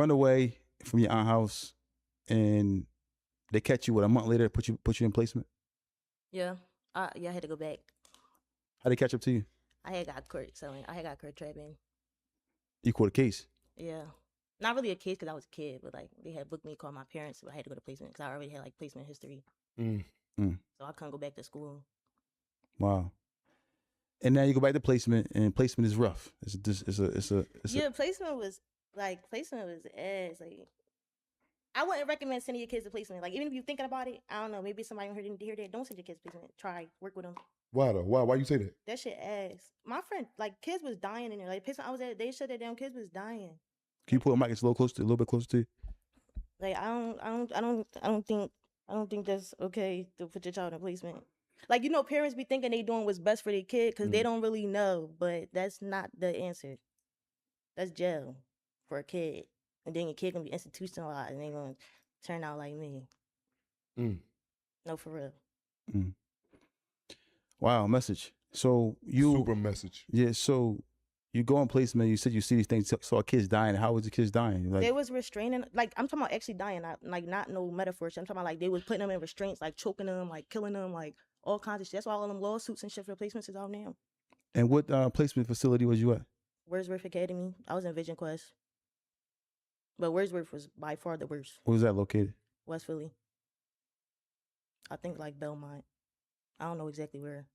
run away from your aunt's house, and they catch you. A month later, put you in placement. Yeah. Yeah, I had to go back. How they catch up to you? I had got caught selling. I had got caught trapping. You caught a case. Yeah. Not really a case because I was a kid, but like they had booked me, called my parents, but I had to go to placement because I already had like placement history. So I couldn't go back to school. Wow. And now you go back to placement, and placement is rough. Placement was ass. Like, I wouldn't recommend sending your kids to placement. Like, even if you're thinking about it, I don't know, maybe somebody heard it, hear that. Don't send your kids to placement. Try, work with them. Why though? Why you say that? That shit ass. My friend, like, kids was dying in there. Like, placement I was at, they shut it down. Kids was dying. Can you pull the mic a little bit closer to you? Like, I don't think that's okay to put your child in placement. Like, you know, parents be thinking they doing what's best for their kid because they don't really know, but that's not the answer. That's jail for a kid. And then your kid gonna be institutionalized and they gonna turn out like me. No, for real. Wow, message. So you super message. Yeah, so you go on placement, you said you see these things, saw kids dying. How was the kids dying? Like, they was restraining, like, I'm talking about actually dying, not no metaphor shit. I'm talking about like they was putting them in restraints, like choking them, like killing them, like all kinds of shit. That's why all them lawsuits and shit for placements is out now. And what placement facility was you at? Wordsworth Academy. I was in Vision Quest. But Wordsworth was by far the worst. Where was that located? West Philly. I think like Belmont. I don't know exactly where.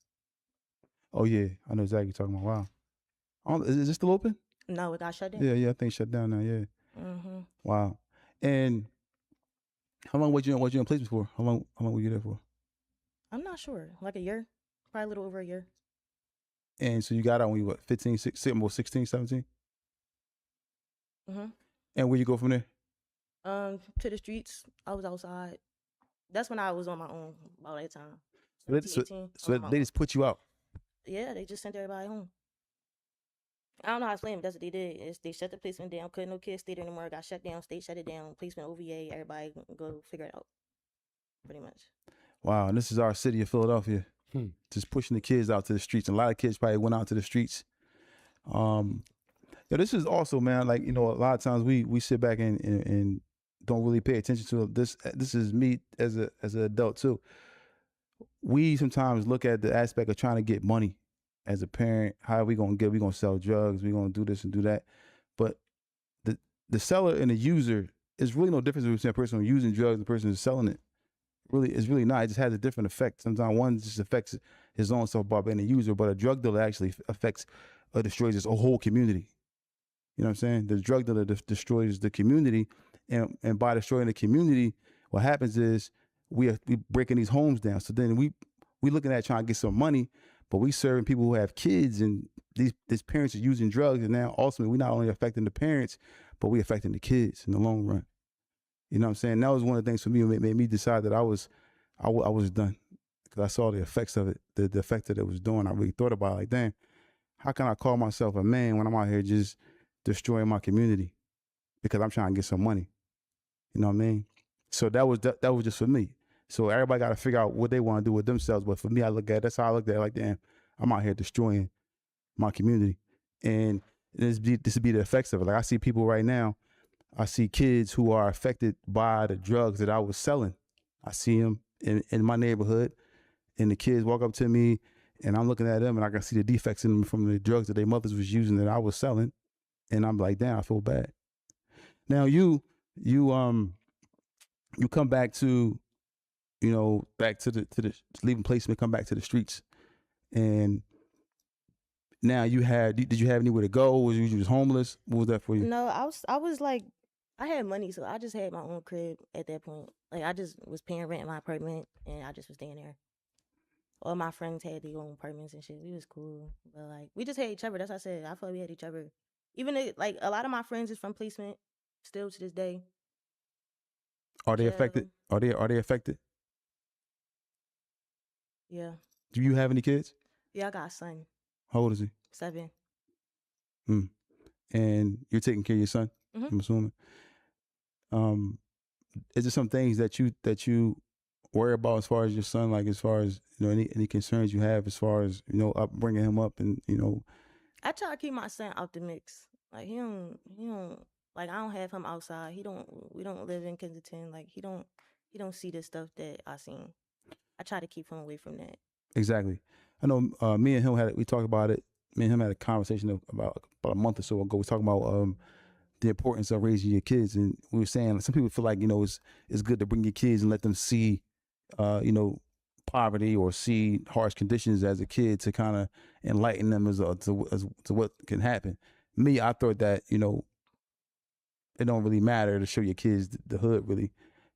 Oh yeah, I know exactly what you're talking about. Wow. Is this still open? No, it got shut down. Yeah, I think it shut down now. Yeah. Wow. And how long was you in placement for? How long were you there for? I'm not sure. Like a year, probably a little over a year. And so you got out when you what, 15, 16, 17? And where you go from there? To the streets. I was outside. That's when I was on my own all that time. So they just put you out? Yeah, they just sent everybody home. I don't know how to explain it. That's what they did. They shut the placement down. Couldn't no kids stay there anymore. Got shut down. State shut it down. Placement OVA. Everybody go figure it out. Pretty much. Wow. And this is our city of Philadelphia. Just pushing the kids out to the streets. And a lot of kids probably went out to the streets. This is also, man, like, you know, a lot of times we sit back and don't really pay attention to this. This is me as an adult too. We sometimes look at the aspect of trying to get money as a parent. How are we going to get? We're going to sell drugs. We're going to do this and do that. But the seller and the user is really no difference between a person who's using drugs and the person who's selling it. Really, it's really not. It just has a different effect. Sometimes one just affects his own self by being a user, but a drug dealer actually affects or destroys a whole community. You know what I'm saying? The drug dealer destroys the community, and by destroying the community, what happens is we breaking these homes down. So then we looking at trying to get some money, but we serving people who have kids, and these parents are using drugs, and now ultimately we not only affecting the parents, but we affecting the kids in the long run. You know what I'm saying? That was one of the things for me that made me decide that I was done, because I saw the effects of it, the effect that it was doing. I really thought about it, like, damn, how can I call myself a man when I'm out here just destroying my community because I'm trying to get some money? You know what I mean? So that was just for me. So everybody got to figure out what they want to do with themselves. But for me, that's how I looked at it. Like, damn, I'm out here destroying my community, and this would be the effects of it. Like, I see people right now. I see kids who are affected by the drugs that I was selling. I see them in my neighborhood, and the kids walk up to me, and I'm looking at them, and I can see the defects in them from the drugs that their mothers was using that I was selling, and I'm like, damn, I feel bad. Now you come back to, back to the leaving placement, come back to the streets, and now did you have anywhere to go? Was you just homeless? What was that for you? No, I was like, I had money, so I just had my own crib at that point. Like, I just was paying rent in my apartment, and I just was staying there. All my friends had their own apartments and shit. We was cool, but like, we just had each other. That's what I said. I feel like we had each other. Even like a lot of my friends is from placement, still to this day. Are they affected? Are they affected? Yeah. Do you have any kids? Yeah, I got a son. How old is he? 7. And you're taking care of your son, I'm assuming. Is there some things that you worry about as far as your son, like as far as, any concerns you have as far as, bringing him up, and I try to keep my son out the mix. Like, he don't Like I don't have him outside. We don't live in Kensington. Like he don't see the stuff that I seen. I try to keep him away from that. Exactly. I know me and him we talked about it. Me and him had a conversation about a month or so ago. We were talking about the importance of raising your kids, and we were saying some people feel like it's good to bring your kids and let them see poverty or see harsh conditions as a kid to kind of enlighten them to what can happen. Me, I thought that it don't really matter to show your kids the hood really,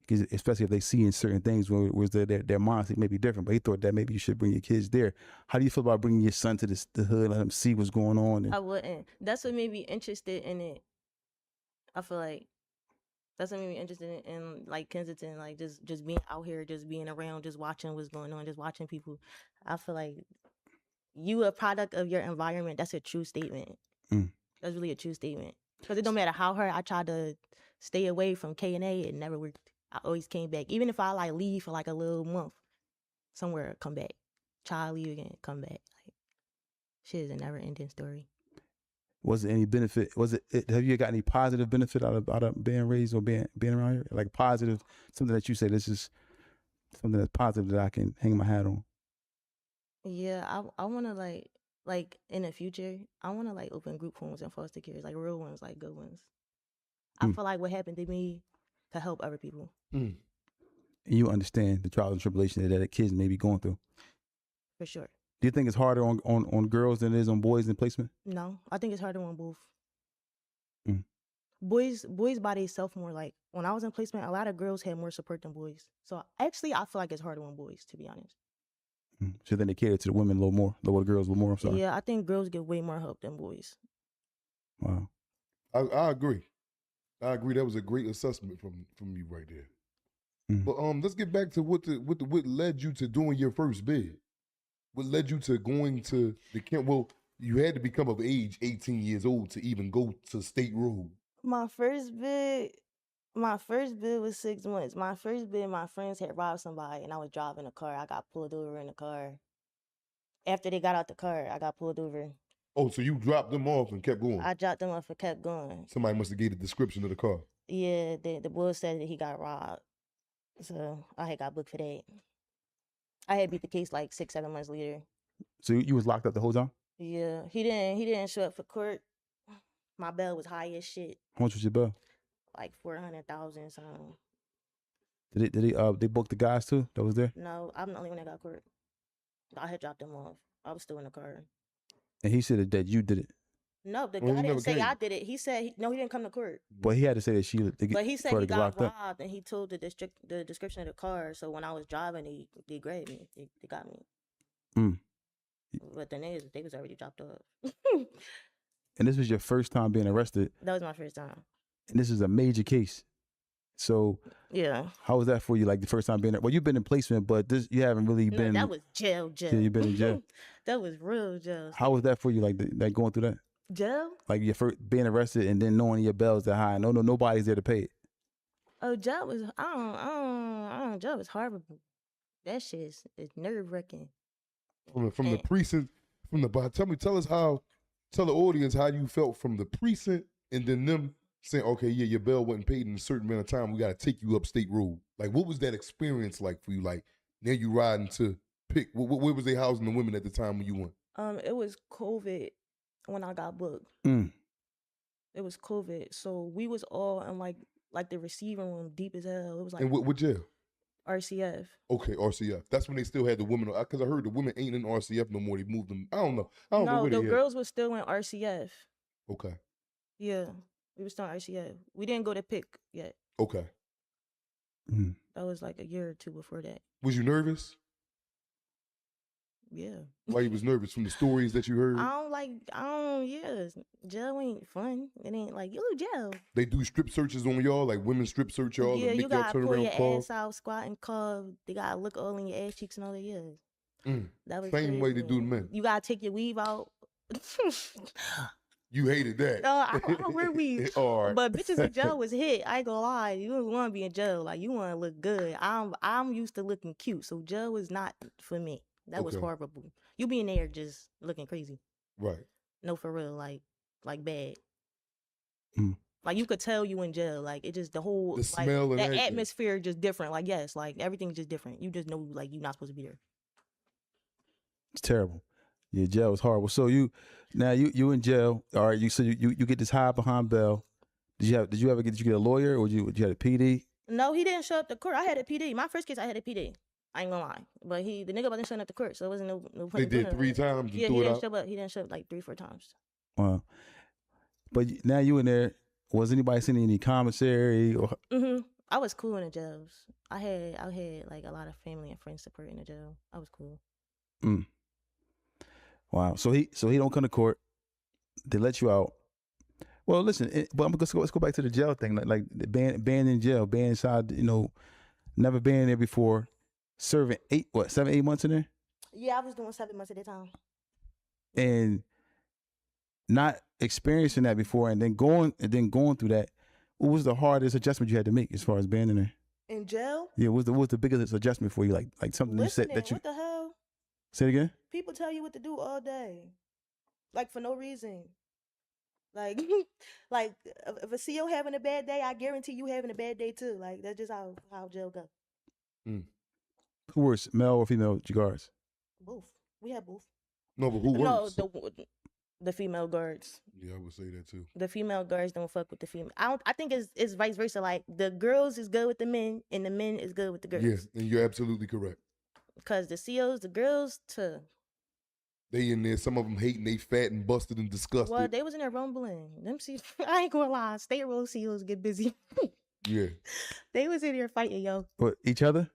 because especially if they see in certain things where their mindset may be different. But he thought that maybe you should bring your kids there. How do you feel about bringing your son to the hood, let him see what's going on? I wouldn't. That's what made me interested in it. I feel like that's what made me interested in like Kensington, like just being out here, just being around, just watching what's going on, just watching people. I feel like you a product of your environment. That's a true statement. That's really a true statement. Because it don't matter how hard I tried to stay away from K&A, it never worked. I always came back. Even if I like leave for like a little month somewhere, come back. Try to leave again, come back. Like shit is a never ending story. Was it any benefit? Have you got any positive benefit out of being raised or being around here? Like positive, something that you say this is something that's positive that I can hang my hat on. Yeah, I want to like in the future, I want to like open group homes and foster cares, like real ones, like good ones. I feel like what happened to me could help other people. And you understand the trials and tribulations that kids may be going through. For sure. Do you think it's harder on girls than it is on boys in placement? No, I think it's harder on both. Boys by themselves more. Like when I was in placement, a lot of girls had more support than boys. So actually, I feel like it's harder on boys, to be honest. So then they cater to the women a little more, the girls a little more. I'm sorry. Yeah, I think girls get way more help than boys. Wow. I agree. I agree. That was a great assessment from you right there. But let's get back to what led you to doing your first bid. What led you to going to the camp? Well, you had to become of age, 18 years old, to even go to state road. My first bid was 6 months. My first bid, my friends had robbed somebody, and I was driving a car. I got pulled over in the car. After they got out the car, I got pulled over. Oh, so you dropped them off and kept going? I dropped them off and kept going. Somebody must have gave the description of the car. Yeah, the boy said that he got robbed. So I had got booked for that. I had beat the case like 6-7 months later. So you was locked up the whole time? Yeah, he didn't show up for court. My bail was high as shit. How much was your bail? Like 400,000 something. Did they book the guys too that was there? No, I'm the only one that got court. I had dropped them off. I was still in the car. And he said that you did it. No, the guy didn't say I did it. He said he didn't come to court. But he had to say that but he said he got robbed, and he told the description of the car. So when I was driving, they grabbed me. They got me. But then they was already dropped off. And this was your first time being arrested? That was my first time. And this is a major case. So yeah, how was that for you? Like the first time being there? Well, you've been in placement, but you haven't really been. That was jail. You've been in jail. That was real jail. How was that for you? Like going through that? Jail? Like your first being arrested and then knowing your bail's that high. Nobody's there to pay it. Oh, jail was jail was horrible. That shit is nerve wracking. From the precinct, tell the audience how you felt from the precinct and then them saying, okay, yeah, your bail wasn't paid in a certain amount of time. We got to take you up state road. Like, what was that experience like for you? Like, now you riding to pick. Where was they housing the women at the time when you went? It was COVID when I got booked. It was COVID, so we was all in like the receiving room, deep as hell. It was like. And what jail? RCF. Okay, RCF. That's when they still had the women. Because I heard the women ain't in RCF no more. They moved them. I don't know. No, the girls were still in RCF. Okay. Yeah, we were still in RCF. We didn't go to pick yet. Okay. That was like a year or two before that. Was you nervous? Yeah. Why you was nervous? From the stories that you heard? Yeah. Jail ain't fun. It ain't like, jail. They do strip searches on y'all, like women strip search y'all yeah, and make you y'all gotta turn pull around your ass out, squat and cough. They gotta look all in your ass cheeks and all that, That was same crazy. way they do the men. You gotta take your weave out. You hated that. No, I don't wear weave. All right. But bitches in jail was hit. I ain't gonna lie. You don't want to be in jail. Like, you want to look good. I'm used to looking cute, so jail was not for me. That was horrible. You be in there just looking crazy. Right. No, for real. Like bad. Like you could tell you in jail. Like it just the whole The smell and that everything. atmosphere just different. Like yes, like everything's just different. You just know like you're not supposed to be there. It's terrible. Yeah, jail is horrible. So you in jail. All right. You get this high behind bail. Did you get a lawyer or did you have a PD? No, he didn't show up to court. I had a PD. My first case, I had a PD. I ain't gonna lie, but the nigga wasn't showing up to court, so it wasn't no point. They in doing did it. 3 times and Yeah, threw he it didn't out. show up. He didn't show up like 3-4 times. Wow. But now you in there. Was anybody sending any commissary or? I was cool in the jails. I had like a lot of family and friends support in the jail. I was cool. Wow. So he don't come to court. They let you out. Well, listen. But let's go back to the jail thing. Like the banned in jail, banned inside. Never been there before. Serving 7, 8 months in there. Yeah, I was doing 7 months at a time. And not experiencing that before, and then going through that. What was the hardest adjustment you had to make as far as being in there? In jail? Yeah, what was the biggest adjustment for you? Like something you said that you. What the hell? Say it again. People tell you what to do all day, like for no reason. Like, like if a CO having a bad day, I guarantee you having a bad day too. Like that's just how jail go. Who worse, male or female guards? Both. We have both. No, but who works? No, the female guards. Yeah, I would say that too. The female guards don't fuck with the female. I think it's vice versa. Like the girls is good with the men, and the men is good with the girls. Yes, and you're absolutely correct. Because the COs, the girls, they in there. Some of them hating. They fat and busted and disgusted. well, they was in there rumbling. Them COs, I ain't gonna lie. State road COs get busy. Yeah. They was in there fighting, yo. What, each other?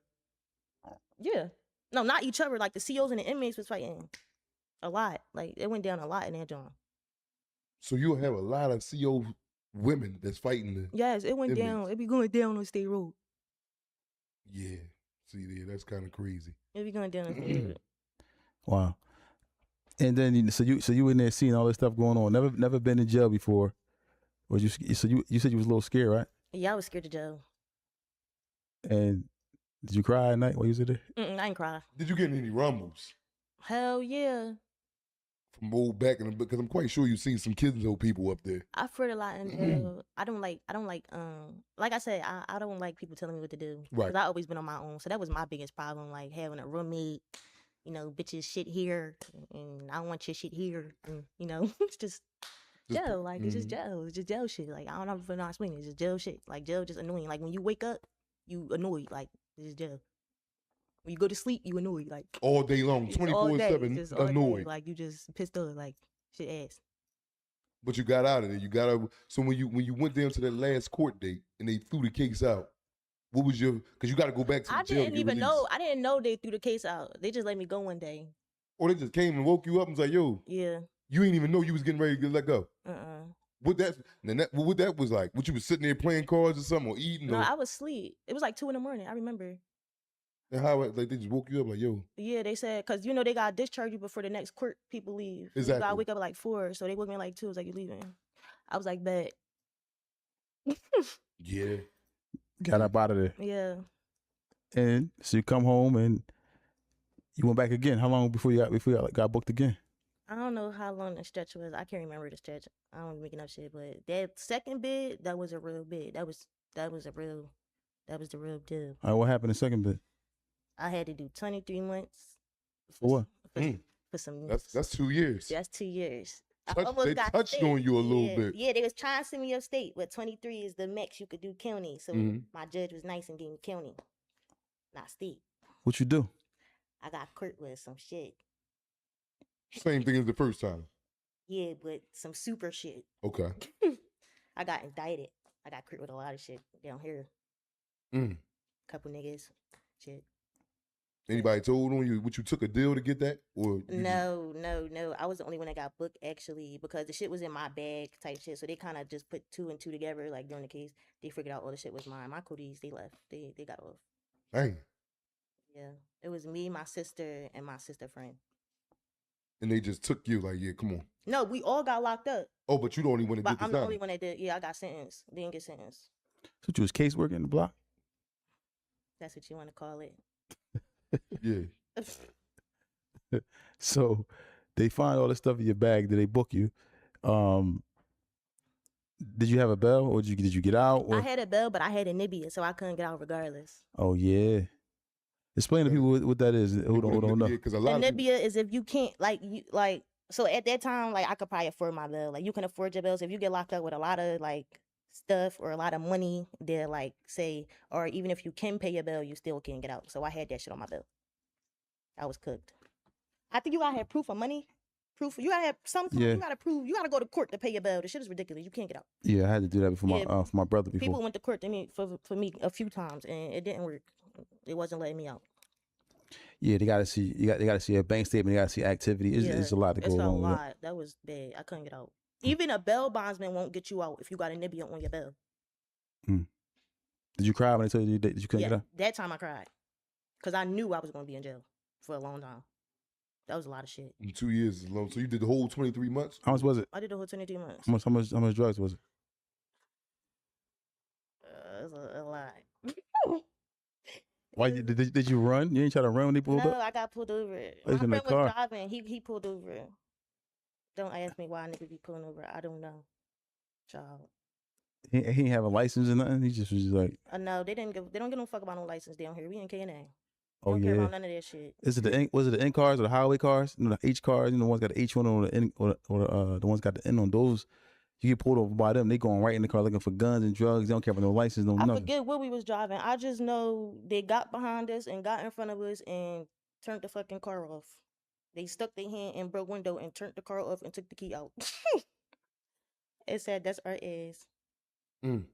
Yeah. No, not each other. Like the COs and the inmates was fighting a lot. Like it went down a lot in that joint. So you'll have a lot of CO women that's fighting the. Yes, it went inmates. down. It be going down on State Road. Yeah. See there, that's kind of crazy. It be going down on State Road. Wow. And then so you in there seeing all this stuff going on. Never been in jail before. Was you? So you said you was a little scared, right? Yeah, I was scared to jail. And did you cry at night while you was there? I ain't cry. Did you get any rumbles Hell yeah. from old back in the? Because I'm quite sure you've seen some Kenzo people up there. I've heard a lot in jail. I don't like like I said, I don't like people telling me what to do. Right. Because I always been on my own. So that was my biggest problem, like having a roommate, bitches shit here and I don't want your shit here. And, it's just jail. Like it's just jail. It's just jail shit. Like I don't know if I'm not explaining. It's just jail shit. Like jail just annoying. Like when you wake up, you annoyed. Like it's just jail. When you go to sleep, you annoyed. Like All day long, 24/7, annoyed. Like you just pissed off. Like shit ass. But you got out of there. You got out. So when you went down to that last court date and they threw the case out, what was your? Because you got to go back to the I jail. didn't even know. I didn't know they threw the case out. They just let me go one day. Or they just came and woke you up and was like, "Yo, Yeah. you ain't even know you was getting ready to get let go." What that was like? What you was sitting there playing cards or something or eating? No, I was asleep. It was like 2 a.m. I remember. And how like they just woke you up like, "Yo." Yeah, they said because they gotta discharge you before the next court people leave. Exactly. You gotta wake up at like 4, so they woke me at like 2. It was like, you leaving? I was like, bet. Yeah. Got up out of there. Yeah. And so you come home and you went back again. How long before you got booked again? I don't know how long the stretch was. I can't remember the stretch. I don't be making up shit, but that second bid, that was a real bid. That was the real deal. All right, what happened in the second bit? I had to do 23 months. For what? For some. That's 2 years. That's 2 years. They touched on you a little bit. Yeah, they was trying to send me upstate, but 23 is the max you could do county. So my judge was nice and gave me county, not state. What you do? I got caught with some shit. Same thing as the first time. Yeah, but some super shit. Okay. I got indicted. I got caught with a lot of shit down here. Couple niggas, shit. Anybody told on you what you took a deal to get that? Or No. I was the only one that got booked actually because the shit was in my bag type shit. So they kind of just put 2 and 2 together like during the case. They figured out all the shit was mine. My cooties, they left. They got off. Dang. Yeah. It was me, my sister, and my sister friend. And they just took you like, yeah, come on. No, we all got locked up. Oh, but you the only one that did But the I'm the time. only one that did. Yeah, I got sentenced. Didn't get sentenced. So you was caseworker in the block? That's what you want to call it. Yeah. So they find all this stuff in your bag. Did they book you? Did you have a bail, or did you get out? Or? I had a bail, but I had a nibia, so I couldn't get out regardless. Oh yeah. Explain to people what that is. Who don't know. Because a The lot of people, nibia is if you can't so at that time, like I could probably afford my bill. Like you can afford your bills. If you get locked up with a lot of like stuff or a lot of money, they're like say, or even if you can pay your bill, you still can't get out. So I had that shit on my bill. I was cooked. I think you gotta have proof of money. You gotta have something. Yeah. You gotta prove. You gotta go to court to pay your bill. The shit is ridiculous. You can't get out. Yeah, I had to do that for my brother before. People went to court to me for me a few times, and it didn't work. It wasn't letting me out. Yeah, they gotta see. They gotta see a bank statement. They gotta see activity. It's a lot to go along with. It's a lot. That was bad. I couldn't get out. Even a bail bondsman won't get you out if you got a nibia on your bail. Did you cry when they told you that you couldn't get out? That time I cried because I knew I was going to be in jail for a long time. That was a lot of shit. 2 years is long. So you did the whole 23 months? How much was it? I did the whole 23 months. How much drugs was it? It was a lot. Why did you run? You ain't try to run when they pulled up? No, I got pulled over. Oh, My friend was driving. He pulled over. Don't ask me why a nigga be pulling over. I don't know. Child. He ain't have a license or nothing. He just was like. No, they don't give no fuck about no license down here. We in K&A. Oh don't yeah. care about none of that shit. Was it the N cars or the highway cars? You know, the H cars. You know, the ones got the H1 on the N, or the ones got the N on those. You get pulled over by them. They going right in the car looking for guns and drugs. They don't care about no license, no nothing. I forget what we was driving. I just know they got behind us and got in front of us and turned the fucking car off. They stuck their hand in broke window and turned the car off and took the key out. It said that's our ass. You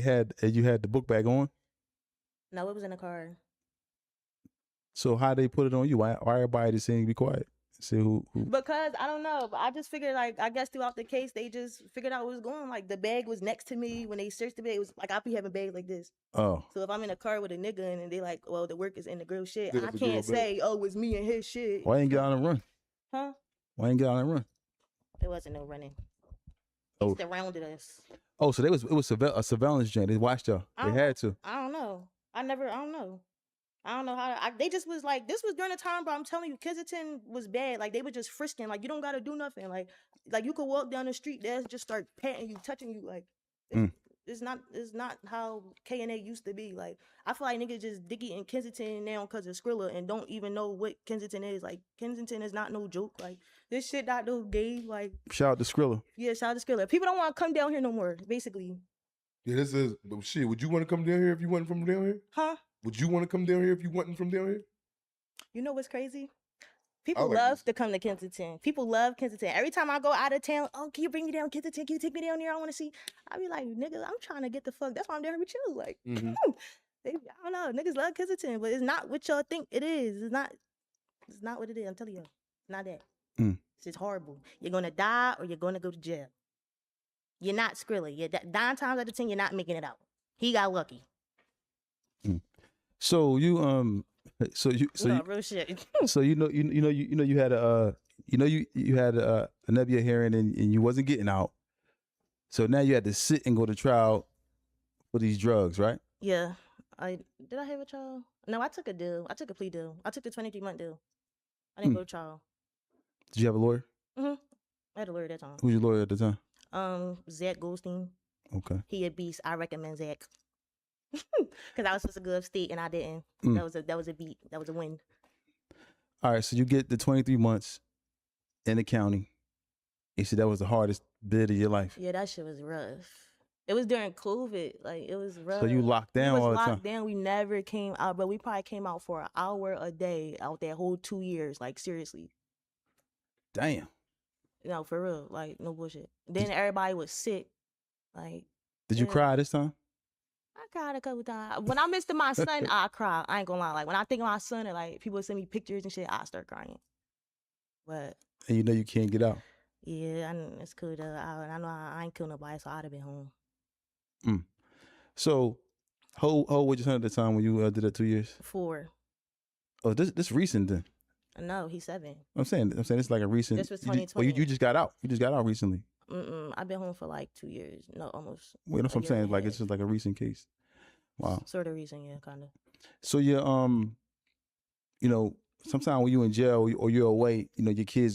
had the book bag on? No, it was in the car. So how they put it on you? Why everybody just saying be quiet? See who? Because I don't know, but I just figured like I guess throughout the case they just figured out what was going on. Like the bag was next to me when they searched the bag. It was like I be having bags like this. Oh. So if I'm in a car with a nigga and they like, well, the work is in the grill shit, There's I the can't girl say, oh, it's me and his shit. Why ain't get out and run? Huh? Why ain't get out and run? There wasn't no running. They Oh. surrounded us. Oh, so it was a surveillance joint. They watched y'all. They had to. I don't know. I don't know. I don't know how. They just was like, this was during the time, bro. I'm telling you, Kensington was bad. Like they were just frisking. Like you don't gotta do nothing. Like you could walk down the street, they'll just start patting you, touching you. Like it's not how K&A used to be. Like I feel like niggas just diggy in Kensington now because of Skrilla and don't even know what Kensington is. Like Kensington is not no joke. Like this shit not no game. Like shout out to Skrilla. Yeah, shout out to Skrilla. People don't want to come down here no more. Basically. Yeah, this is shit. Would you want to come down here if you wasn't from down here? Huh? Would you want to come down here if you wasn't from down here? You know what's crazy? People love to come to Kensington. People love Kensington. Every time I go out of town, oh, can you bring me down Kensington? Can you take me down there? I want to see. I be like, nigga, I'm trying to get the fuck. That's why I'm down here with you. Like, I don't know. Niggas love Kensington, but it's not what y'all think it is. It's not what it is. I'm telling you. It's not that. It's just horrible. You're going to die or you're going to go to jail. You're not Skrilla. 9 times out of 10, you're not making it out. He got lucky. So you real shit. So you had a Nebia hearing and you wasn't getting out. So now you had to sit and go to trial for these drugs, right? Yeah. Did I have a trial? No, I took a deal. I took a plea deal. I took the 23-month deal. I didn't go to trial. Did you have a lawyer? I had a lawyer at that time. Who's your lawyer at the time? Zach Goldstein. Okay. He a beast. I recommend Zach. Because I was supposed to go upstate and I didn't. That was a beat. That was a win. All right, so you get the 23 months in the county. You said that was the hardest bit of your life. Yeah, that shit was rough. It was during COVID. Like it was rough. So you locked down all the time. Locked down. We never came out, but we probably came out for an hour a day out that whole 2 years. Like seriously. Damn. No, for real. Like no bullshit. Then everybody was sick. Like. Did you cry this time? I cried a couple times. When I missed my son, I cried. I ain't gonna lie. Like when I think of my son and like people send me pictures and shit, I start crying. But and you know you can't get out. Yeah, it's cool though. I know I ain't killed nobody, so I'd have been home. So, how old was your son at the time when you did that 2 years? 4. Oh, this recent then? No, he's 7. I'm saying it's like a recent. This was 2020. You just got out. You just got out recently. I've been home for like 2 years. No, almost. Wait, that's what I'm saying. Like it's just like a recent case. Wow. Sort of recent, yeah, kind of. So you sometimes when you in jail or you're away, your kids